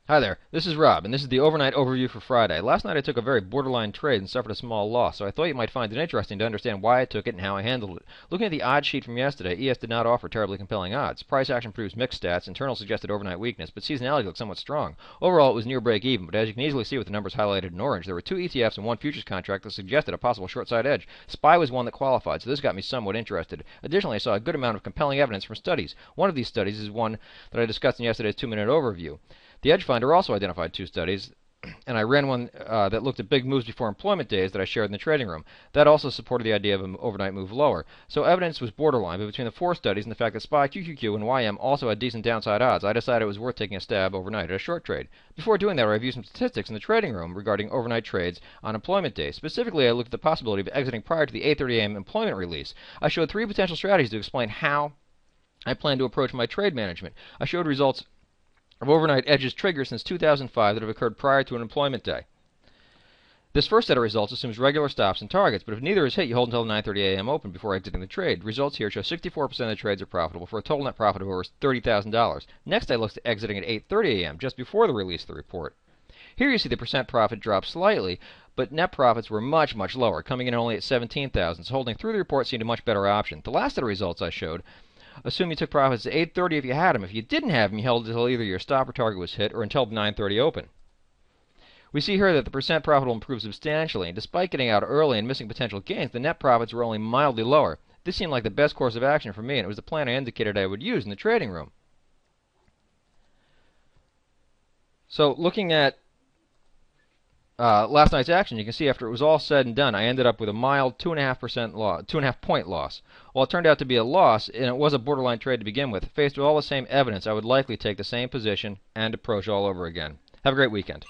Hi there, this is Rob, and this is the overnight overview for Friday. Last night I took a very borderline trade and suffered a small loss, so I thought you might find it interesting to understand why I took it and how I handled it. Looking at the odds sheet from yesterday, ES did not offer terribly compelling odds. Price action produced mixed stats, internal suggested overnight weakness, but seasonality looked somewhat strong. Overall, it was near break even, but as you can easily see with the numbers highlighted in orange, there were two ETFs and one futures contract that suggested a possible short side edge. SPY was one that qualified, so this got me somewhat interested. Additionally, I saw a good amount of compelling evidence from studies. One of these studies is one that I discussed in yesterday's 2-minute overview. The Edge Finder also identified two studies, and I ran one that looked at big moves before employment days that I shared in the trading room. That also supported the idea of an overnight move lower. So evidence was borderline, but between the four studies and the fact that SPY, QQQ, and YM also had decent downside odds, I decided it was worth taking a stab overnight at a short trade. Before doing that, I reviewed some statistics in the trading room regarding overnight trades on employment days. Specifically, I looked at the possibility of exiting prior to the 8:30 a.m. employment release. I showed three potential strategies to explain how I plan to approach my trade management. I showed results of overnight edges triggers since 2005 that have occurred prior to an employment day. This first set of results assumes regular stops and targets, but if neither is hit, you hold until 9:30 a.m. open before exiting the trade. Results here show 64% of the trades are profitable for a total net profit of over $30,000. Next, I looked at exiting at 8:30 a.m., just before the release of the report. Here you see the percent profit drop slightly, but net profits were much, much lower, coming in only at 17,000, so holding through the report seemed a much better option. The last set of results I showed assume you took profits at 8:30 if you had them. If you didn't have them, you held until either your stop or target was hit or until 9:30 open. We see here that the percent profit will improve substantially, and despite getting out early and missing potential gains, the net profits were only mildly lower. This seemed like the best course of action for me, and it was the plan I indicated I would use in the trading room. So looking at last night's action, you can see after it was all said and done, I ended up with a mild 2.5% loss, 2.5 point loss. Well, it turned out to be a loss, and it was a borderline trade to begin with. Faced with all the same evidence, I would likely take the same position and approach all over again. Have a great weekend.